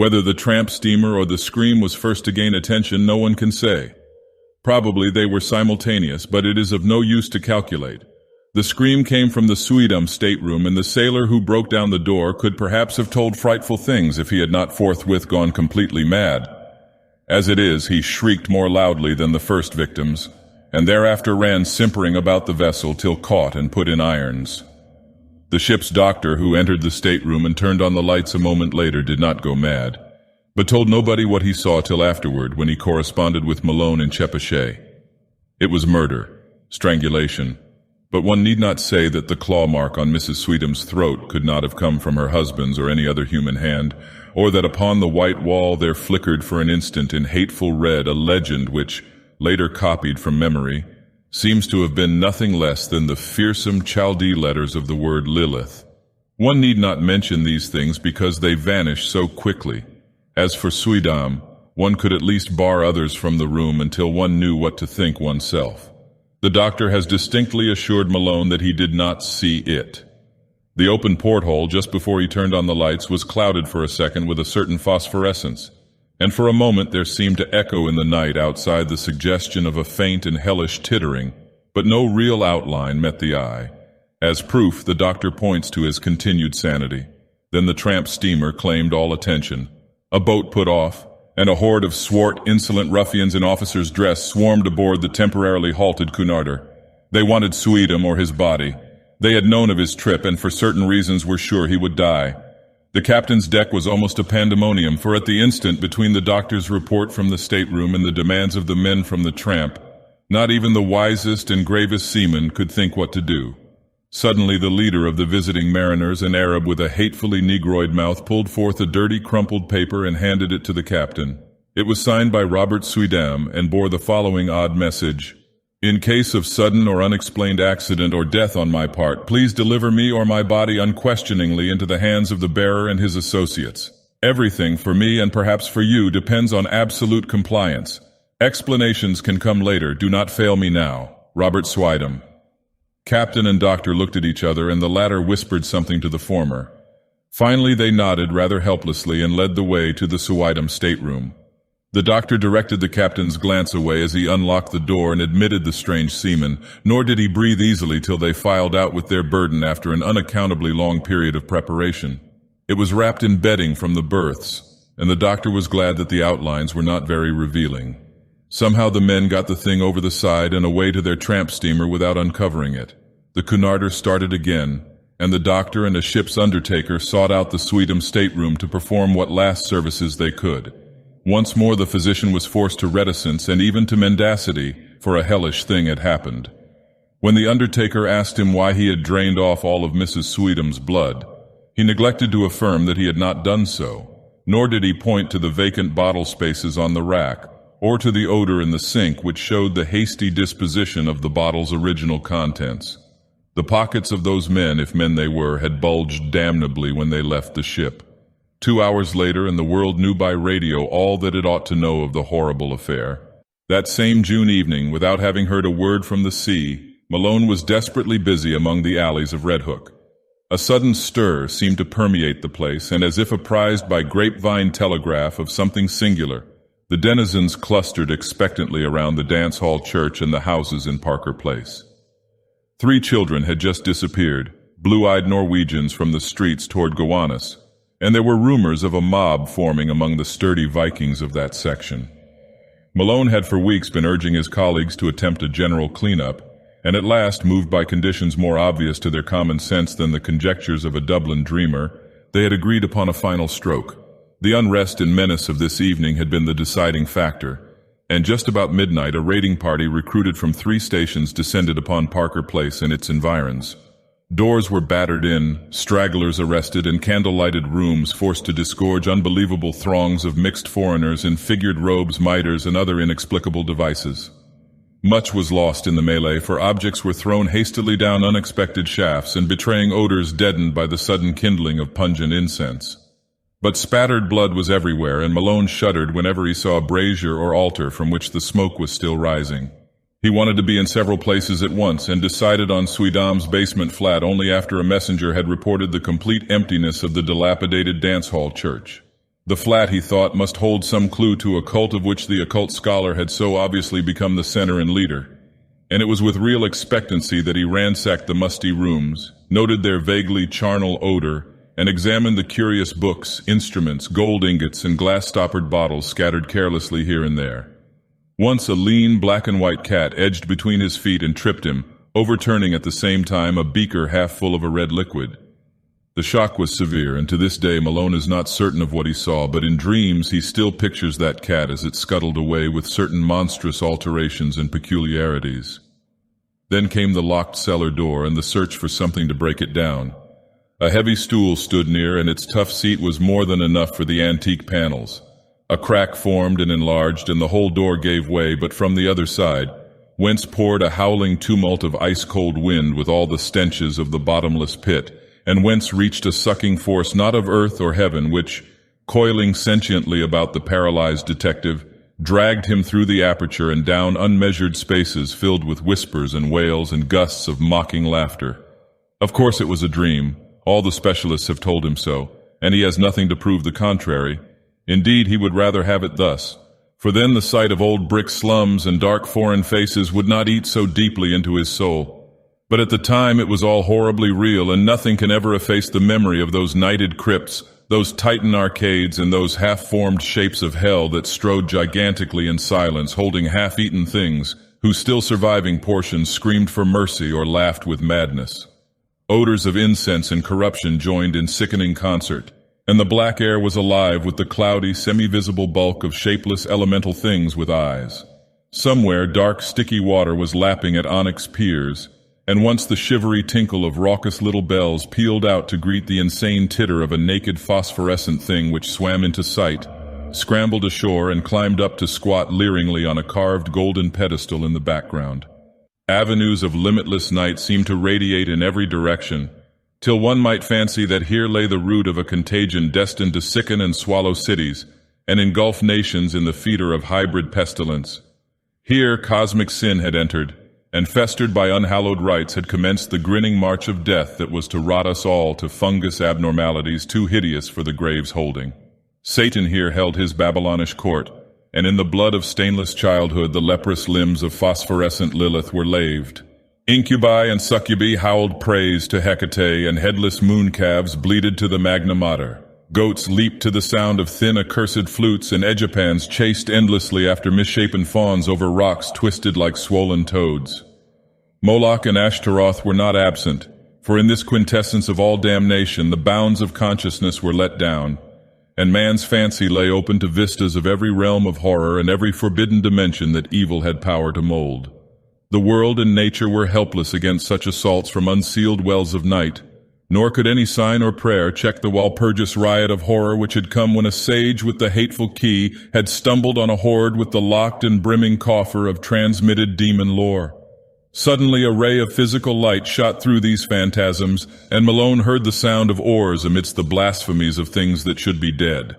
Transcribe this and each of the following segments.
Whether the tramp steamer or the scream was first to gain attention, no one can say. Probably they were simultaneous, but it is of no use to calculate. The scream came from the Suidam stateroom, and the sailor who broke down the door could perhaps have told frightful things if he had not forthwith gone completely mad. As it is, he shrieked more loudly than the first victims, and thereafter ran simpering about the vessel till caught and put in irons. The ship's doctor, who entered the stateroom and turned on the lights a moment later, did not go mad, but told nobody what he saw till afterward, when he corresponded with Malone in Chepachet. It was murder, strangulation, but one need not say that the claw mark on Mrs. Sweetham's throat could not have come from her husband's or any other human hand, or that upon the white wall there flickered for an instant in hateful red a legend which, later copied from memory, seems to have been nothing less than the fearsome Chaldee letters of the word Lilith. One need not mention these things because they vanish so quickly. As for Suidam, one could at least bar others from the room until one knew what to think oneself. The doctor has distinctly assured Malone that he did not see it. The open porthole just before he turned on the lights was clouded for a second with a certain phosphorescence, and for a moment there seemed to echo in the night outside the suggestion of a faint and hellish tittering, but no real outline met the eye. As proof, the doctor points to his continued sanity. Then the tramp steamer claimed all attention. A boat put off, and a horde of swart, insolent ruffians in officers' dress swarmed aboard the temporarily halted Cunarder. They wanted Suidam or his body. They had known of his trip and for certain reasons were sure he would die. The captain's deck was almost a pandemonium, for at the instant between the doctor's report from the stateroom and the demands of the men from the tramp, not even the wisest and gravest seaman could think what to do. Suddenly the leader of the visiting mariners, an Arab with a hatefully negroid mouth, pulled forth a dirty, crumpled paper and handed it to the captain. It was signed by Robert Suidam and bore the following odd message: "In case of sudden or unexplained accident or death on my part, please deliver me or my body unquestioningly into the hands of the bearer and his associates. Everything for me and perhaps for you depends on absolute compliance. Explanations can come later. Do not fail me now. Robert Suidam." Captain and doctor looked at each other, and the latter whispered something to the former. Finally they nodded rather helplessly and led the way to the Suidam stateroom. The doctor directed the captain's glance away as he unlocked the door and admitted the strange seaman, nor did he breathe easily till they filed out with their burden after an unaccountably long period of preparation. It was wrapped in bedding from the berths, and the doctor was glad that the outlines were not very revealing. Somehow the men got the thing over the side and away to their tramp steamer without uncovering it. The Cunarder started again, and the doctor and a ship's undertaker sought out the Suidam stateroom to perform what last services they could. Once more the physician was forced to reticence and even to mendacity, for a hellish thing had happened. When the undertaker asked him why he had drained off all of Mrs. Suidam's blood, he neglected to affirm that he had not done so, nor did he point to the vacant bottle spaces on the rack, or to the odor in the sink which showed the hasty disposition of the bottle's original contents. The pockets of those men, if men they were, had bulged damnably when they left the ship. 2 hours later, and the world knew by radio all that it ought to know of the horrible affair. That same June evening, without having heard a word from the sea, Malone was desperately busy among the alleys of Red Hook. A sudden stir seemed to permeate the place, and as if apprised by grapevine telegraph of something singular, the denizens clustered expectantly around the dance hall church and the houses in Parker Place. 3 children had just disappeared, blue-eyed Norwegians from the streets toward Gowanus, and there were rumors of a mob forming among the sturdy Vikings of that section. Malone had for weeks been urging his colleagues to attempt a general cleanup, and at last, moved by conditions more obvious to their common sense than the conjectures of a Dublin dreamer, they had agreed upon a final stroke. The unrest and menace of this evening had been the deciding factor, and just about midnight a raiding party recruited from 3 stations descended upon Parker Place and its environs. Doors were battered in, stragglers arrested, and candle-lighted rooms forced to disgorge unbelievable throngs of mixed foreigners in figured robes, mitres, and other inexplicable devices. Much was lost in the melee, for objects were thrown hastily down unexpected shafts and betraying odors deadened by the sudden kindling of pungent incense. But spattered blood was everywhere, and Malone shuddered whenever he saw a brazier or altar from which the smoke was still rising. He wanted to be in several places at once, and decided on Suidam's basement flat only after a messenger had reported the complete emptiness of the dilapidated dance hall church. The flat, he thought, must hold some clue to a cult of which the occult scholar had so obviously become the center and leader. And it was with real expectancy that he ransacked the musty rooms, noted their vaguely charnel odor, and examined the curious books, instruments, gold ingots, and glass-stoppered bottles scattered carelessly here and there. Once a lean black-and-white cat edged between his feet and tripped him, overturning at the same time a beaker half full of a red liquid. The shock was severe, and to this day Malone is not certain of what he saw, but in dreams he still pictures that cat as it scuttled away with certain monstrous alterations and peculiarities. Then came the locked cellar door and the search for something to break it down. A heavy stool stood near, and its tough seat was more than enough for the antique panels. A crack formed and enlarged, and the whole door gave way, but from the other side, whence poured a howling tumult of ice-cold wind with all the stenches of the bottomless pit, and whence reached a sucking force not of earth or heaven, which, coiling sentiently about the paralyzed detective, dragged him through the aperture and down unmeasured spaces filled with whispers and wails and gusts of mocking laughter. Of course it was a dream. All the specialists have told him so, and he has nothing to prove the contrary. Indeed, he would rather have it thus, for then the sight of old brick slums and dark foreign faces would not eat so deeply into his soul. But at the time it was all horribly real, and nothing can ever efface the memory of those nighted crypts, those Titan arcades, and those half-formed shapes of hell that strode gigantically in silence, holding half-eaten things, whose still surviving portions screamed for mercy or laughed with madness. Odors of incense and corruption joined in sickening concert, and the black air was alive with the cloudy, semi-visible bulk of shapeless elemental things with eyes. Somewhere dark, sticky water was lapping at onyx piers, and once the shivery tinkle of raucous little bells pealed out to greet the insane titter of a naked phosphorescent thing which swam into sight, scrambled ashore, and climbed up to squat leeringly on a carved golden pedestal in the background. Avenues of limitless night seemed to radiate in every direction, till one might fancy that here lay the root of a contagion destined to sicken and swallow cities, and engulf nations in the feeder of hybrid pestilence. Here cosmic sin had entered, and festered by unhallowed rites had commenced the grinning march of death that was to rot us all to fungus abnormalities too hideous for the grave's holding. Satan here held his Babylonish court, and in the blood of stainless childhood the leprous limbs of phosphorescent Lilith were laved. Incubi and succubi howled praise to Hecate, and headless mooncalves bleated to the Magna Mater. Goats leaped to the sound of thin accursed flutes, and edgepans chased endlessly after misshapen fawns over rocks twisted like swollen toads. Moloch and Ashtaroth were not absent, for in this quintessence of all damnation the bounds of consciousness were let down, and man's fancy lay open to vistas of every realm of horror and every forbidden dimension that evil had power to mold. The world and nature were helpless against such assaults from unsealed wells of night, nor could any sign or prayer check the Walpurgis riot of horror which had come when a sage with the hateful key had stumbled on a hoard with the locked and brimming coffer of transmitted demon lore. Suddenly a ray of physical light shot through these phantasms, and Malone heard the sound of oars amidst the blasphemies of things that should be dead.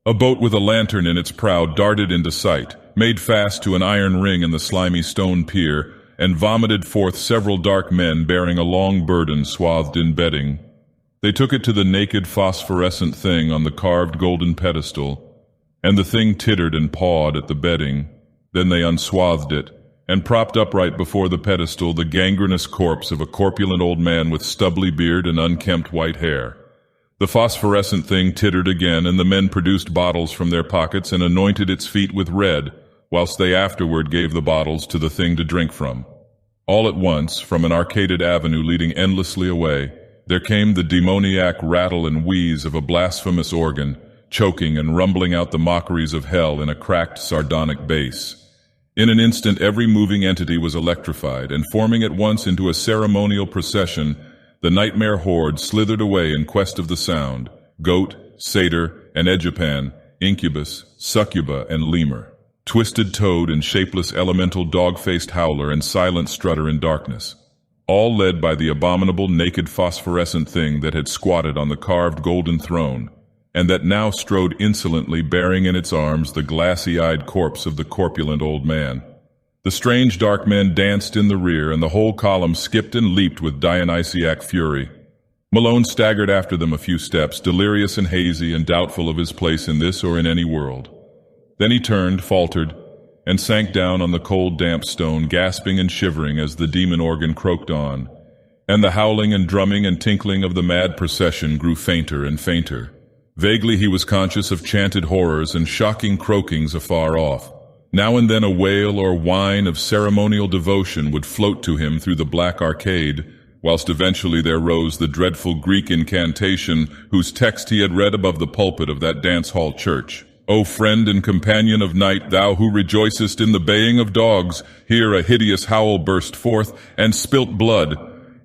A boat with a lantern in its prow darted into sight, made fast to an iron ring in the slimy stone pier, and vomited forth several dark men bearing a long burden swathed in bedding. They took it to the naked phosphorescent thing on the carved golden pedestal, and the thing tittered and pawed at the bedding. Then they unswathed it, and propped upright before the pedestal the gangrenous corpse of a corpulent old man with stubbly beard and unkempt white hair. The phosphorescent thing tittered again, and the men produced bottles from their pockets and anointed its feet with red, whilst they afterward gave the bottles to the thing to drink from. All at once, from an arcaded avenue leading endlessly away, there came the demoniac rattle and wheeze of a blasphemous organ, choking and rumbling out the mockeries of hell in a cracked, sardonic bass. In an instant every moving entity was electrified, and forming at once into a ceremonial procession, the nightmare horde slithered away in quest of the sound, goat, satyr, and edgepan, incubus, succuba, and lemur, twisted toad and shapeless elemental dog-faced howler and silent strutter in darkness, all led by the abominable naked phosphorescent thing that had squatted on the carved golden throne, and that now strode insolently bearing in its arms the glassy-eyed corpse of the corpulent old man. The strange dark men danced in the rear, and the whole column skipped and leaped with Dionysiac fury. Malone staggered after them a few steps, delirious and hazy and doubtful of his place in this or in any world. Then he turned, faltered, and sank down on the cold, damp stone, gasping and shivering as the demon organ croaked on, and the howling and drumming and tinkling of the mad procession grew fainter and fainter. Vaguely he was conscious of chanted horrors and shocking croakings afar off. Now and then a wail or whine of ceremonial devotion would float to him through the black arcade, whilst eventually there rose the dreadful Greek incantation whose text he had read above the pulpit of that dance-hall church. O friend and companion of night, thou who rejoicest in the baying of dogs, here a hideous howl burst forth, and spilt blood.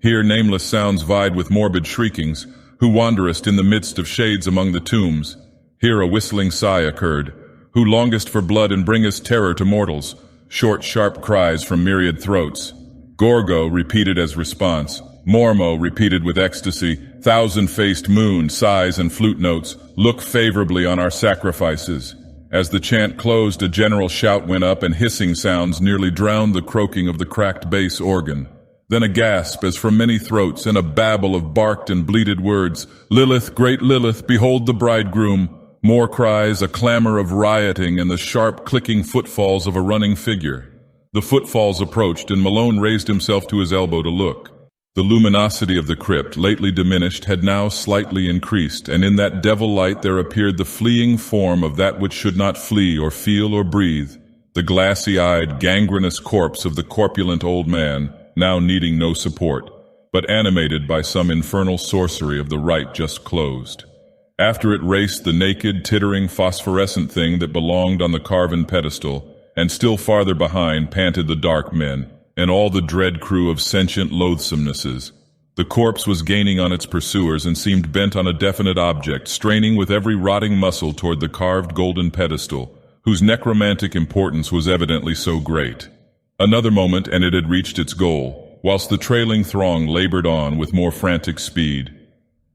Here nameless sounds vied with morbid shriekings, who wanderest in the midst of shades among the tombs. Here a whistling sigh occurred, who longest for blood and bringest terror to mortals. Short, sharp cries from myriad throats. Gorgo repeated as response. Mormo repeated with ecstasy. Thousand-faced moon, sighs and flute notes. Look favorably on our sacrifices. As the chant closed, a general shout went up and hissing sounds nearly drowned the croaking of the cracked bass organ. Then a gasp as from many throats and a babble of barked and bleated words. Lilith, great Lilith, behold the bridegroom. More cries, a clamor of rioting, and the sharp clicking footfalls of a running figure. The footfalls approached, and Malone raised himself to his elbow to look. The luminosity of the crypt, lately diminished, had now slightly increased, and in that devil light there appeared the fleeing form of that which should not flee or feel or breathe, the glassy-eyed, gangrenous corpse of the corpulent old man, now needing no support, but animated by some infernal sorcery of the rite just closed. After it raced the naked, tittering, phosphorescent thing that belonged on the carven pedestal, and still farther behind panted the dark men, and all the dread crew of sentient loathsomenesses. The corpse was gaining on its pursuers and seemed bent on a definite object, straining with every rotting muscle toward the carved golden pedestal, whose necromantic importance was evidently so great. Another moment and it had reached its goal, whilst the trailing throng labored on with more frantic speed.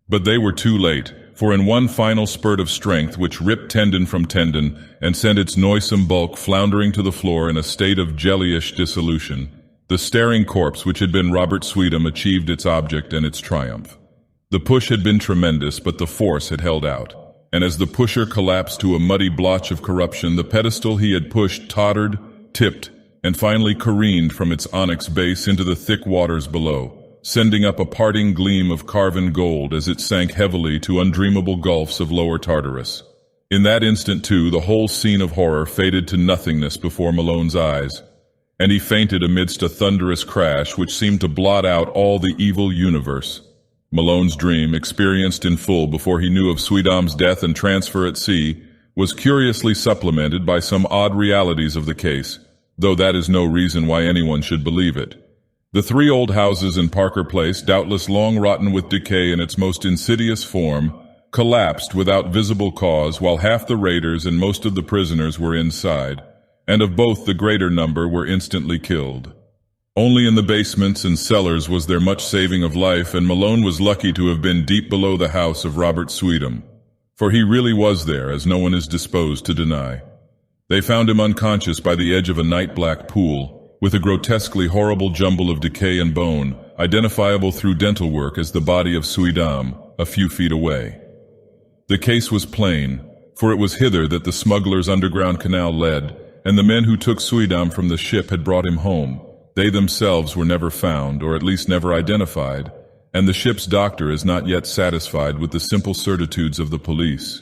But they were too late, for in one final spurt of strength which ripped tendon from tendon and sent its noisome bulk floundering to the floor in a state of jellyish dissolution, the staring corpse which had been Robert Sweetum achieved its object and its triumph. The push had been tremendous, but the force had held out, and as the pusher collapsed to a muddy blotch of corruption, the pedestal he had pushed tottered, tipped, and finally careened from its onyx base into the thick waters below, sending up a parting gleam of carven gold as it sank heavily to undreamable gulfs of lower Tartarus. In that instant, too, the whole scene of horror faded to nothingness before Malone's eyes, and he fainted amidst a thunderous crash which seemed to blot out all the evil universe. Malone's dream, experienced in full before he knew of Sweedom's death and transfer at sea, was curiously supplemented by some odd realities of the case, though that is no reason why anyone should believe it. The three old houses in Parker Place, doubtless long rotten with decay in its most insidious form, collapsed without visible cause while half the raiders and most of the prisoners were inside, and of both the greater number were instantly killed. Only in the basements and cellars was there much saving of life, and Malone was lucky to have been deep below the house of Robert Sweetum, for he really was there, as no one is disposed to deny. They found him unconscious by the edge of a night-black pool, with a grotesquely horrible jumble of decay and bone, identifiable through dental work as the body of Sweetum, a few feet away. The case was plain, for it was hither that the smuggler's underground canal led, and the men who took Sweetum from the ship had brought him home. They themselves were never found, or at least never identified, and the ship's doctor is not yet satisfied with the simple certitudes of the police.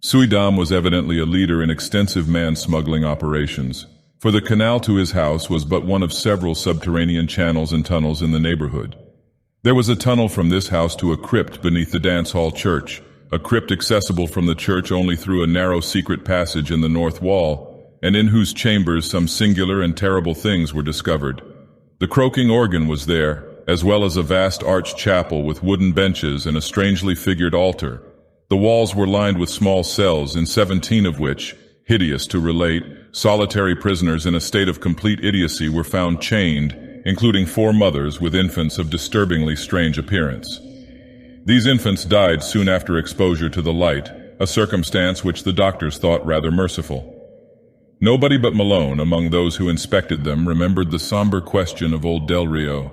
Sweetum was evidently a leader in extensive man-smuggling operations, for the canal to his house was but one of several subterranean channels and tunnels in the neighborhood. There was a tunnel from this house to a crypt beneath the dance hall church, a crypt accessible from the church only through a narrow secret passage in the north wall, and in whose chambers some singular and terrible things were discovered. The croaking organ was there, as well as a vast arched chapel with wooden benches and a strangely figured altar. The walls were lined with small cells, in 17 of which, hideous to relate, solitary prisoners in a state of complete idiocy were found chained, including 4 mothers with infants of disturbingly strange appearance. These infants died soon after exposure to the light, a circumstance which the doctors thought rather merciful. Nobody but Malone, among those who inspected them, remembered the somber question of old Del Rio.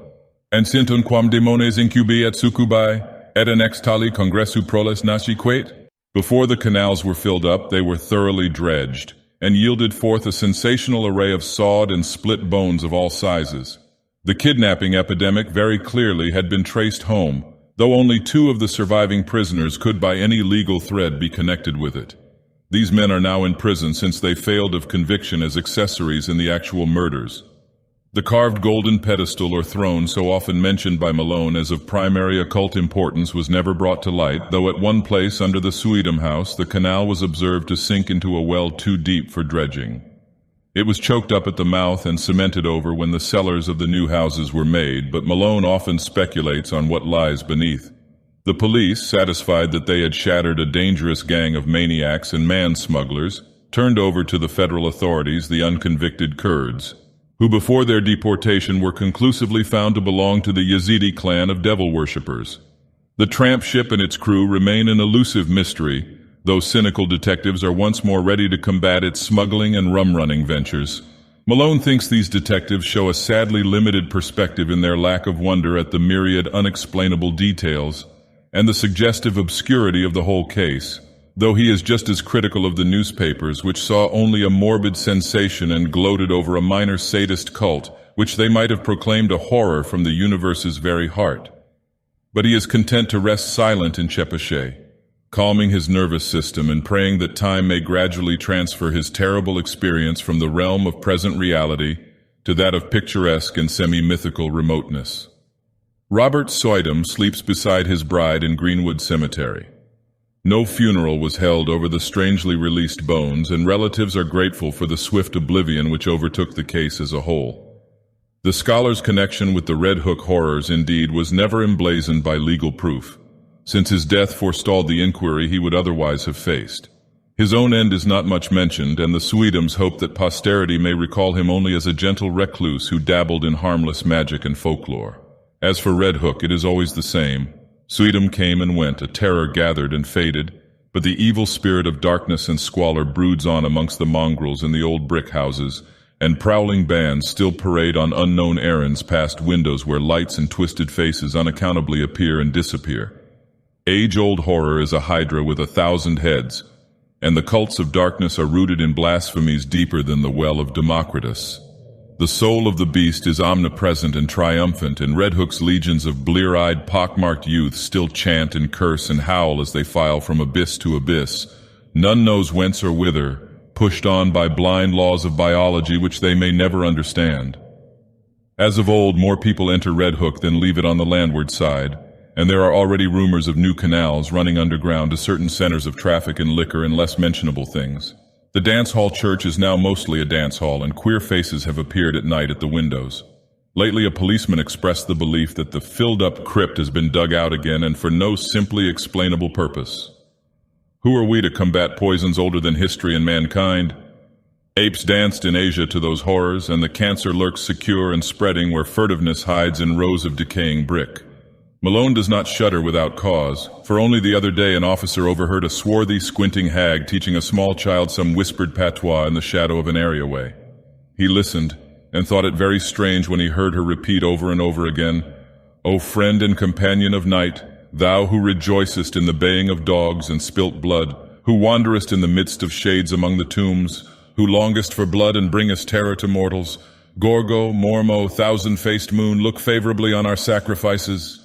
And sint unquam demones incubi et succubi, edenex tali congressu proles nasciquet? Before the canals were filled up, they were thoroughly dredged, and yielded forth a sensational array of sawed and split bones of all sizes. The kidnapping epidemic very clearly had been traced home, though only 2 of the surviving prisoners could by any legal thread be connected with it. These men are now in prison since they failed of conviction as accessories in the actual murders. The carved golden pedestal or throne so often mentioned by Malone as of primary occult importance was never brought to light, though at one place under the Suidam house the canal was observed to sink into a well too deep for dredging. It was choked up at the mouth and cemented over when the cellars of the new houses were made, but Malone often speculates on what lies beneath. The police, satisfied that they had shattered a dangerous gang of maniacs and man-smugglers, turned over to the federal authorities the unconvicted Kurds, who before their deportation were conclusively found to belong to the Yazidi clan of devil worshippers. The tramp ship and its crew remain an elusive mystery, though cynical detectives are once more ready to combat its smuggling and rum-running ventures. Malone thinks these detectives show a sadly limited perspective in their lack of wonder at the myriad unexplainable details and the suggestive obscurity of the whole case, though he is just as critical of the newspapers, which saw only a morbid sensation and gloated over a minor sadist cult, which they might have proclaimed a horror from the universe's very heart. But he is content to rest silent in Chepachet, calming his nervous system and praying that time may gradually transfer his terrible experience from the realm of present reality to that of picturesque and semi-mythical remoteness. Robert Soydam sleeps beside his bride in Greenwood Cemetery. No funeral was held over the strangely released bones, and relatives are grateful for the swift oblivion which overtook the case as a whole. The scholar's connection with the Red Hook horrors, indeed, was never emblazoned by legal proof, since his death forestalled the inquiry he would otherwise have faced. His own end is not much mentioned, and the Suidams hope that posterity may recall him only as a gentle recluse who dabbled in harmless magic and folklore. As for Red Hook, it is always the same. Suidam came and went, a terror gathered and faded, but the evil spirit of darkness and squalor broods on amongst the mongrels in the old brick houses, and prowling bands still parade on unknown errands past windows where lights and twisted faces unaccountably appear and disappear. Age-old horror is a hydra with 1,000 heads, and the cults of darkness are rooted in blasphemies deeper than the well of Democritus. The soul of the beast is omnipresent and triumphant, and Red Hook's legions of blear-eyed, pockmarked youth still chant and curse and howl as they file from abyss to abyss, none knows whence or whither, pushed on by blind laws of biology which they may never understand. As of old, more people enter Red Hook than leave it on the landward side, and there are already rumors of new canals running underground to certain centers of traffic in liquor and less mentionable things. The dance hall church is now mostly a dance hall, and queer faces have appeared at night at the windows. Lately, a policeman expressed the belief that the filled-up crypt has been dug out again, and for no simply explainable purpose. Who are we to combat poisons older than history and mankind? Apes danced in Asia to those horrors, and the cancer lurks secure and spreading where furtiveness hides in rows of decaying brick. Malone does not shudder without cause, for only the other day an officer overheard a swarthy, squinting hag teaching a small child some whispered patois in the shadow of an areaway. He listened, and thought it very strange when he heard her repeat over and over again, "O friend and companion of night, thou who rejoicest in the baying of dogs and spilt blood, who wanderest in the midst of shades among the tombs, who longest for blood and bringest terror to mortals, Gorgo, Mormo, thousand-faced moon, look favorably on our sacrifices."